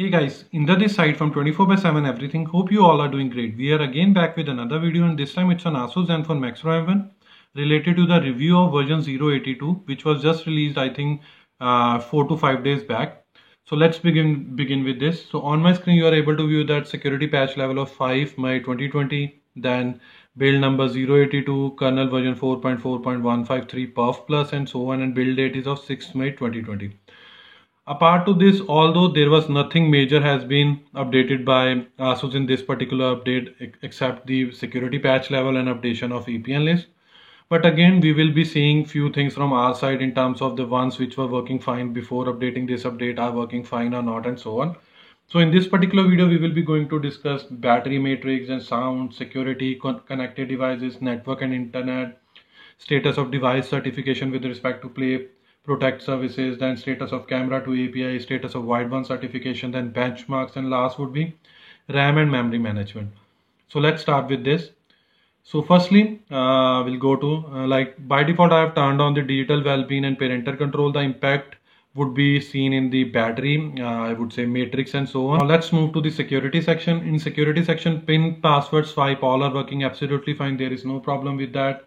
Hey guys, Inder this side from 24/7 everything. Hope you all are doing great. We are again back with another video, and this time it's on Asus Zenfone Max Pro M1 related to the review of version 082 which was just released I think 4 to 5 days back. So let's begin with this. So on my screen you are able to view that security patch level of 5 May 2020, then build number 082, kernel version 4.4.153 perf plus and so on, and build date is of 6 May 2020. Apart to this, although there was nothing major has been updated by Asus in this particular update except the security patch level and updation of VPN list. But again, we will be seeing few things from our side in terms of the ones which were working fine before updating this update are working fine or not and so on. So in this particular video, we will be going to discuss battery matrix and sound, security, connected devices, network and internet, status of device certification with respect to Play Protect services, then status of camera to API, status of wideband certification, then benchmarks, and last would be RAM and memory management. So let's start with this. So firstly, we'll go to like by default I have turned on the digital well-being and parental control. The impact would be seen in the battery, I would say matrix and so on. Now let's move to the security section. In security section, PIN, password, swipe, all are working absolutely fine. There is no problem with that.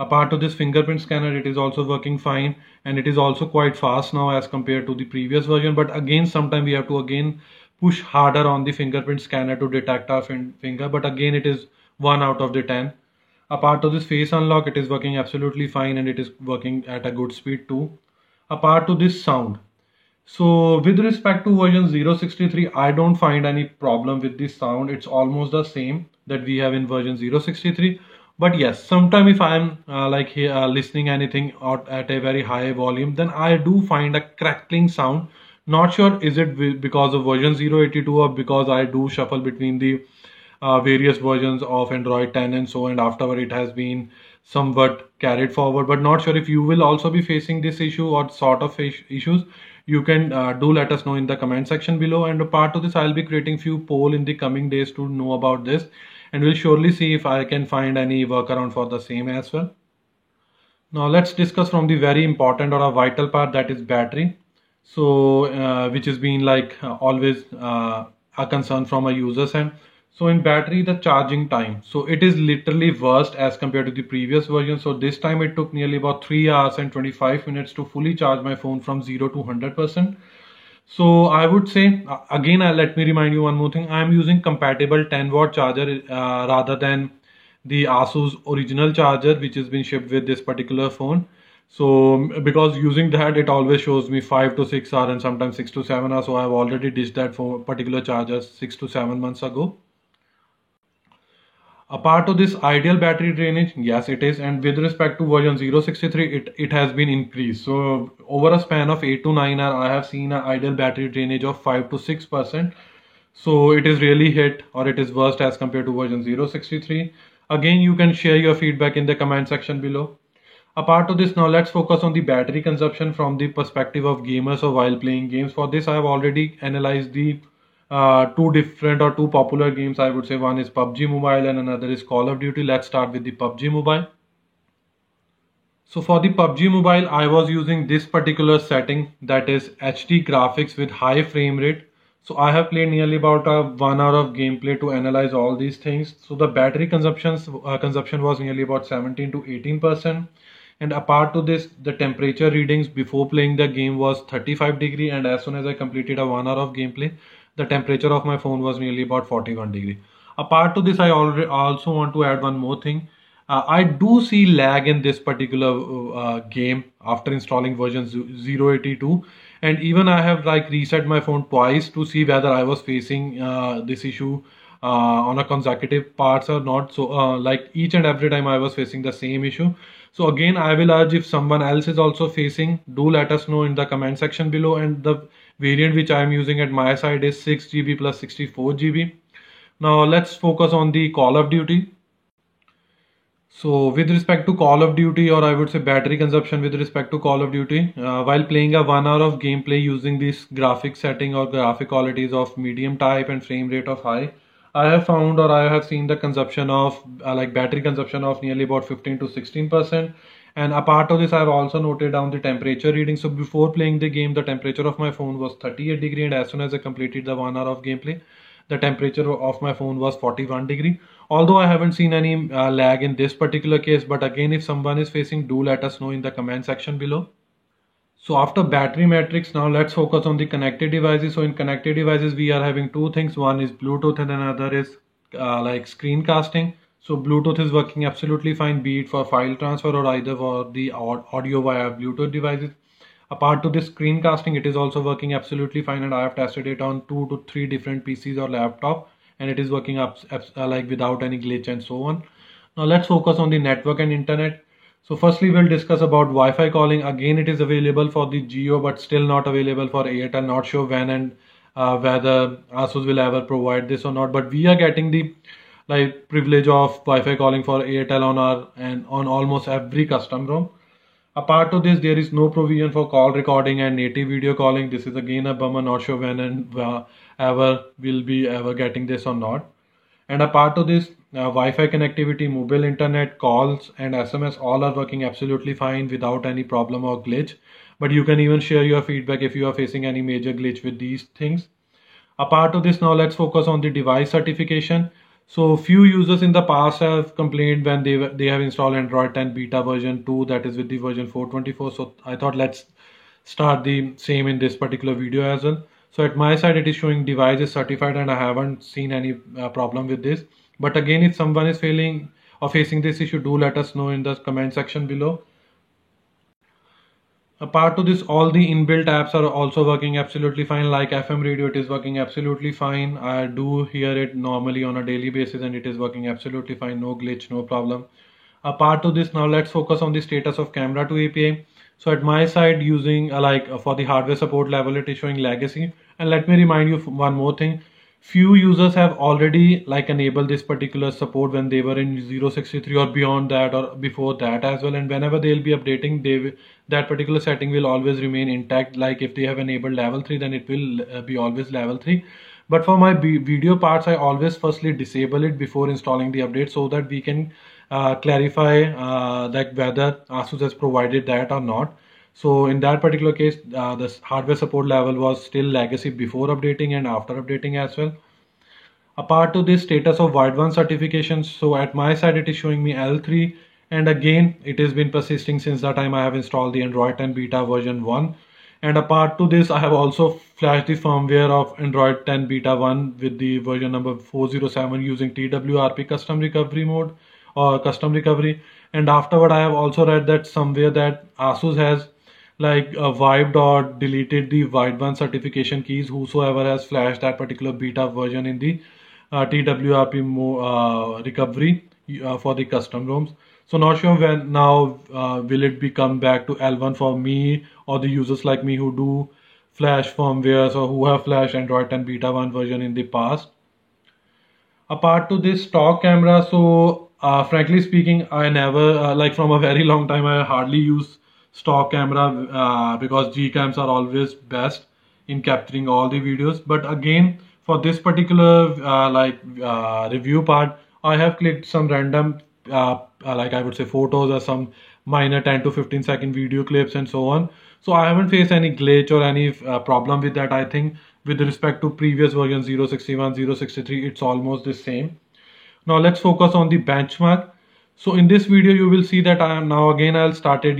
Apart of this fingerprint scanner, it is also working fine, and it is also quite fast now as compared to the previous version. But again, sometime we have to again push harder on the fingerprint scanner to detect our finger. But again, it is 1 out of the 10. Apart of this face unlock, it is working absolutely fine, and it is working at a good speed too. Apart to this sound, so with respect to version 063, I don't find any problem with this sound. It's almost the same that we have in version 063. But yes, sometime if I'm listening anything out at a very high volume, then I do find a crackling sound. Not sure is it because of version 082 or because I do shuffle between the various versions of Android 10 and so, and afterward it has been somewhat carried forward. But not sure if you will also be facing this issue or sort of issues. You can do let us know in the comment section below, and a part of this I'll be creating few poll in the coming days to know about this, and we'll surely see if I can find any workaround for the same as well. Now let's discuss from the very important or a vital part, that is battery. So which has been like always a concern from a user's end. So in battery, the charging time, so it is literally worst as compared to the previous version. So this time it took nearly about 3 hours and 25 minutes to fully charge my phone from 0 to 100%. So I would say again, let me remind you one more thing. I am using compatible 10-watt charger rather than the Asus original charger which has been shipped with this particular phone. So because using that, it always shows me 5 to 6 hours and sometimes 6 to 7 hours. So I've already ditched that for particular charger 6 to 7 months ago. Apart of this ideal battery drainage, yes it is, and with respect to version 063, it has been increased. So over a span of 8 to 9 hours, I have seen an ideal battery drainage of 5 to 6%. So it is really hit, or it is worst as compared to version 063. Again, you can share your feedback in the comment section below. Apart of this, now let's focus on the battery consumption from the perspective of gamers or while playing games. For this, I have already analyzed the two popular games. I would say one is PUBG Mobile and another is Call of Duty. Let's start with the PUBG Mobile. So for the PUBG Mobile, I was using this particular setting, that is HD graphics with high frame rate. So I have played nearly about 1 hour of gameplay to analyze all these things. So the battery consumption was nearly about 17 to 18%. And apart to this, the temperature readings before playing the game was 35 degree, and as soon as I completed a 1 hour of gameplay, the temperature of my phone was nearly about 41 degree. Apart to this, I also want to add one more thing. I do see lag in this particular game after installing version 082, and even I have like reset my phone twice to see whether I was facing this issue on a consecutive parts or not. So like each and every time I was facing the same issue. So again, I will urge, if someone else is also facing, do let us know in the comment section below. And the variant which I am using at my side is 6 GB plus 64 GB. Now let's focus on the Call of Duty. So with respect to Call of Duty, or I would say battery consumption with respect to Call of Duty, while playing a 1 hour of gameplay using this graphic setting or graphic qualities of medium type and frame rate of high, I have found, or I have seen the consumption of like battery consumption of nearly about 15 to 16%. And a part of this, I have also noted down the temperature reading. So before playing the game, the temperature of my phone was 38 degree, and as soon as I completed the 1 hour of gameplay, the temperature of my phone was 41 degree. Although I haven't seen any lag in this particular case, but again, if someone is facing, do let us know in the comment section below. So after battery metrics, now let's focus on the connected devices. So in connected devices, we are having two things. One is Bluetooth and another is like screencasting. So Bluetooth is working absolutely fine, be it for file transfer or either for the audio via Bluetooth devices. Apart to this screencasting, it is also working absolutely fine, and I have tested it on 2 to 3 different PCs or laptop, and it is working like without any glitch and so on. Now let's focus on the network and internet. So firstly, we'll discuss about Wi-Fi calling. Again, it is available for the Jio, but still not available for Airtel. Not sure when and whether Asus will ever provide this or not. But we are getting the like privilege of Wi-Fi calling for Airtel on our and on almost every custom ROM. Apart to this, there is no provision for call recording and native video calling. This is again a bummer. Not sure when and ever will be ever getting this or not. And apart of this, Wi-Fi connectivity, mobile internet, calls and SMS all are working absolutely fine without any problem or glitch. But you can even share your feedback if you are facing any major glitch with these things. Apart of this, now let's focus on the device certification. So few users in the past have complained when they have installed Android 10 beta version 2, that is with the version 424. So I thought let's start the same in this particular video as well. So at my side, it is showing device is certified and I haven't seen any problem with this. But again, if someone is failing or facing this issue, do let us know in the comment section below. Apart to this, all the inbuilt apps are also working absolutely fine. Like FM radio, it is working absolutely fine. I do hear it normally on a daily basis and it is working absolutely fine. No glitch, no problem. Apart to this, now let's focus on the status of camera to API. So at my side, using for the hardware support level, it is showing legacy. And let me remind you one more thing. Few users have already like enabled this particular support when they were in 063 or beyond that or before that as well. And whenever they'll be updating, that particular setting will always remain intact. Like if they have enabled level 3, then it will be always level 3. But for my video parts, I always firstly disable it before installing the update so that we can clarify that whether Asus has provided that or not. So in that particular case, the hardware support level was still legacy before updating and after updating as well. Apart to this, status of Widevine certifications. So at my side, it is showing me L3. And again, it has been persisting since the time I have installed the Android 10 beta version 1. And apart to this, I have also flashed the firmware of Android 10 beta 1 with the version number 407 using TWRP custom recovery mode or custom recovery. And afterward, I have also read that somewhere that Asus has wiped or deleted the Widevine certification keys whosoever has flashed that particular beta version in the TWRP recovery for the custom ROMs. So not sure when now will it be come back to L1 for me or the users like me who do flash firmwares or who have flashed Android 10 beta 1 version in the past. Apart to this stock camera, so frankly speaking, I never from a very long time I hardly use stock camera because Gcams are always best in capturing all the videos. But again, for this particular review part, I have clicked some random I would say photos or some minor 10 to 15 second video clips and so on. So I haven't faced any glitch or any problem with that. I think with respect to previous version 061, 063, it's almost the same. Now let's focus on the benchmark. So in this video, you will see that I am now again I'll started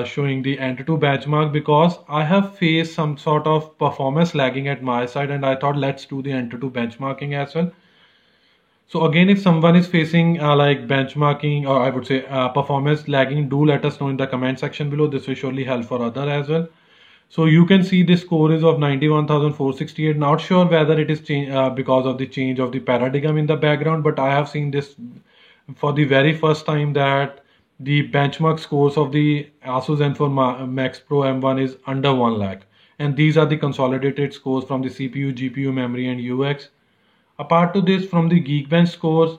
showing the Antutu benchmark because I have faced some sort of performance lagging at my side, and I thought let's do the Antutu benchmarking as well. So again, if someone is facing benchmarking or I would say performance lagging, do let us know in the comment section below. This will surely help for other as well. So you can see the score is of 91,468. Not sure whether it is because of the change of the paradigm in the background, but I have seen this for the very first time that the benchmark scores of the Asus Zenfone Max Pro M1 is under 1 lakh. And these are the consolidated scores from the CPU, GPU, memory and UX. Apart to this, from the Geekbench scores,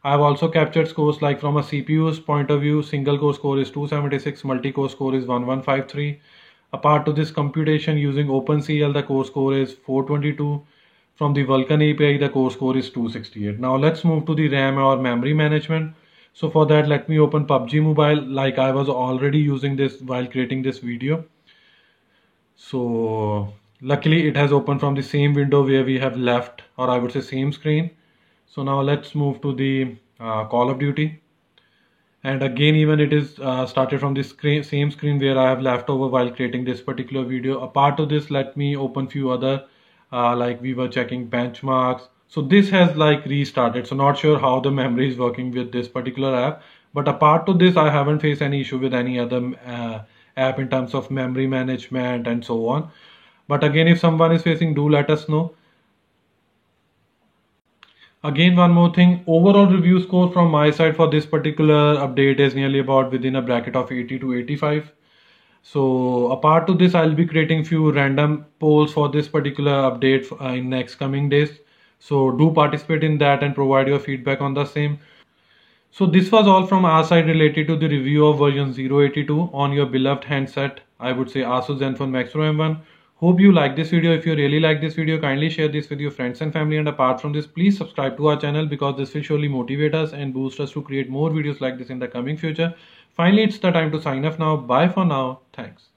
I have also captured scores like from a CPU's point of view, single core score is 276, multi-core score is 1153. Apart to this computation using OpenCL, the core score is 422. From the Vulkan API, the core score is 268. Now let's move to the RAM or memory management. So for that, let me open PUBG Mobile, like I was already using this while creating this video. So luckily it has opened from the same window where we have left, or I would say same screen. So now let's move to the Call of Duty. And again, even it is started from the same screen where I have left over while creating this particular video. Apart of this, let me open few other, like we were checking benchmarks. So this has like restarted. So not sure how the memory is working with this particular app. But apart of this, I haven't faced any issue with any other app in terms of memory management and so on. But again, if someone is facing, do let us know. Again, one more thing, overall review score from my side for this particular update is nearly about within a bracket of 80 to 85. So apart to this, I'll be creating few random polls for this particular update in next coming days. So do participate in that and provide your feedback on the same. So this was all from our side related to the review of version 082 on your beloved handset, I would say Asus Zenfone Max Pro M1. Hope you like this video. If you really like this video, kindly share this with your friends and family. And apart from this, please subscribe to our channel because this will surely motivate us and boost us to create more videos like this in the coming future. Finally, it's the time to sign off now. Bye for now. Thanks.